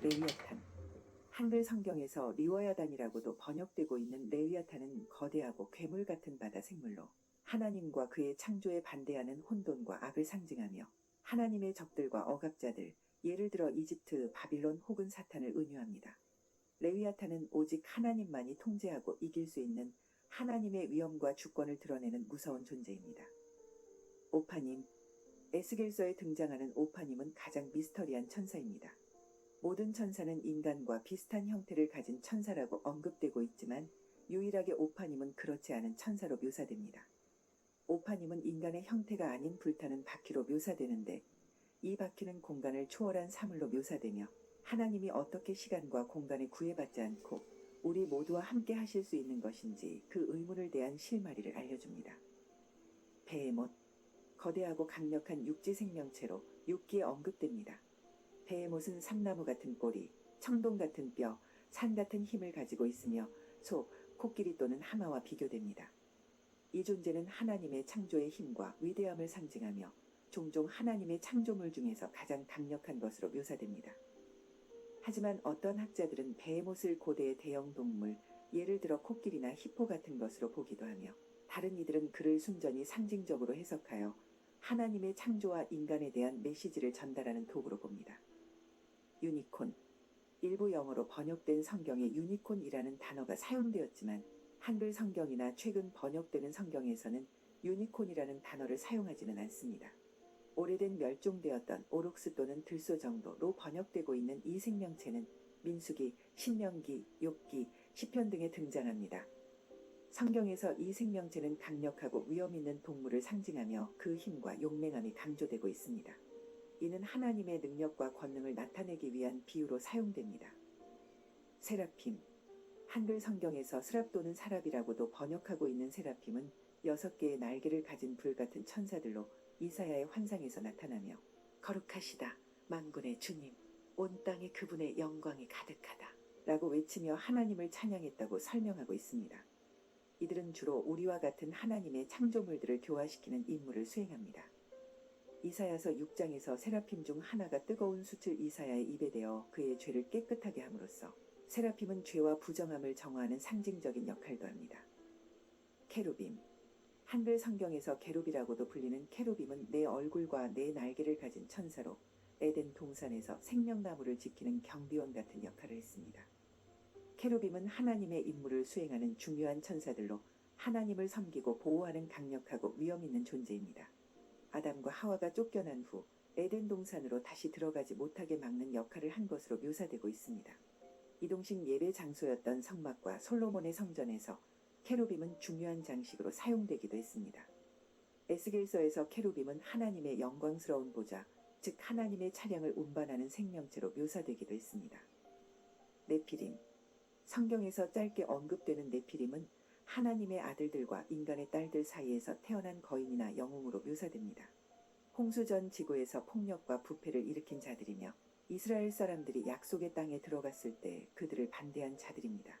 레위아탄. 한글 성경에서 리워야단이라고도 번역되고 있는 레위아탄은 거대하고 괴물 같은 바다 생물로 하나님과 그의 창조에 반대하는 혼돈과 악을 상징하며 하나님의 적들과 억압자들, 예를 들어 이집트, 바빌론 혹은 사탄을 은유합니다. 레위아탄은 오직 하나님만이 통제하고 이길 수 있는 하나님의 위엄과 주권을 드러내는 무서운 존재입니다. 오파님. 에스겔서에 등장하는 오파님은 가장 미스터리한 천사입니다. 모든 천사는 인간과 비슷한 형태를 가진 천사라고 언급되고 있지만 유일하게 오파님은 그렇지 않은 천사로 묘사됩니다. 오파님은 인간의 형태가 아닌 불타는 바퀴로 묘사되는데 이 바퀴는 공간을 초월한 사물로 묘사되며 하나님이 어떻게 시간과 공간에 구애받지 않고 우리 모두와 함께 하실 수 있는 것인지 그 의문을 대한 실마리를 알려줍니다. 베헤못. 거대하고 강력한 육지 생명체로 6기에 언급됩니다. 베헤못은 삼나무 같은 꼬리, 청동 같은 뼈, 산 같은 힘을 가지고 있으며 소, 코끼리 또는 하마와 비교됩니다. 이 존재는 하나님의 창조의 힘과 위대함을 상징하며 종종 하나님의 창조물 중에서 가장 강력한 것으로 묘사됩니다. 하지만 어떤 학자들은 베헤못을 고대의 대형 동물, 예를 들어 코끼리나 히포 같은 것으로 보기도 하며 다른 이들은 그를 순전히 상징적으로 해석하여 하나님의 창조와 인간에 대한 메시지를 전달하는 도구로 봅니다. 유니콘. 일부 영어로 번역된 성경에 유니콘이라는 단어가 사용되었지만 한글 성경이나 최근 번역되는 성경에서는 유니콘이라는 단어를 사용하지는 않습니다. 오래된 멸종되었던 오록스 또는 들소 정도로 번역되고 있는 이 생명체는 민수기, 신명기, 욥기, 시편 등에 등장합니다. 성경에서 이 생명체는 강력하고 위험 있는 동물을 상징하며 그 힘과 용맹함이 강조되고 있습니다. 이는 하나님의 능력과 권능을 나타내기 위한 비유로 사용됩니다. 세라핌. 한글 성경에서 스랍 또는 사랍이라고도 번역하고 있는 세라핌은 6개의 날개를 가진 불같은 천사들로 이사야의 환상에서 나타나며 거룩하시다 만군의 주님, 온 땅에 그분의 영광이 가득하다 라고 외치며 하나님을 찬양했다고 설명하고 있습니다. 이들은 주로 우리와 같은 하나님의 창조물들을 교화시키는 임무를 수행합니다. 이사야서 6장에서 세라핌 중 하나가 뜨거운 숯을 이사야의 입에 대어 그의 죄를 깨끗하게 함으로써 세라핌은 죄와 부정함을 정화하는 상징적인 역할도 합니다. 케루빔. 한글 성경에서 게룹이라고도 불리는 케루빔은 네 얼굴과 네 날개를 가진 천사로 에덴 동산에서 생명나무를 지키는 경비원 같은 역할을 했습니다. 케루빔은 하나님의 임무를 수행하는 중요한 천사들로 하나님을 섬기고 보호하는 강력하고 위험 있는 존재입니다. 아담과 하와가 쫓겨난 후 에덴 동산으로 다시 들어가지 못하게 막는 역할을 한 것으로 묘사되고 있습니다. 이동식 예배 장소였던 성막과 솔로몬의 성전에서 케루빔은 중요한 장식으로 사용되기도 했습니다. 에스겔서에서 케루빔은 하나님의 영광스러운 보좌, 즉 하나님의 차량을 운반하는 생명체로 묘사되기도 했습니다. 네피림. 성경에서 짧게 언급되는 네피림은 하나님의 아들들과 인간의 딸들 사이에서 태어난 거인이나 영웅으로 묘사됩니다. 홍수 전 지구에서 폭력과 부패를 일으킨 자들이며 이스라엘 사람들이 약속의 땅에 들어갔을 때 그들을 반대한 자들입니다.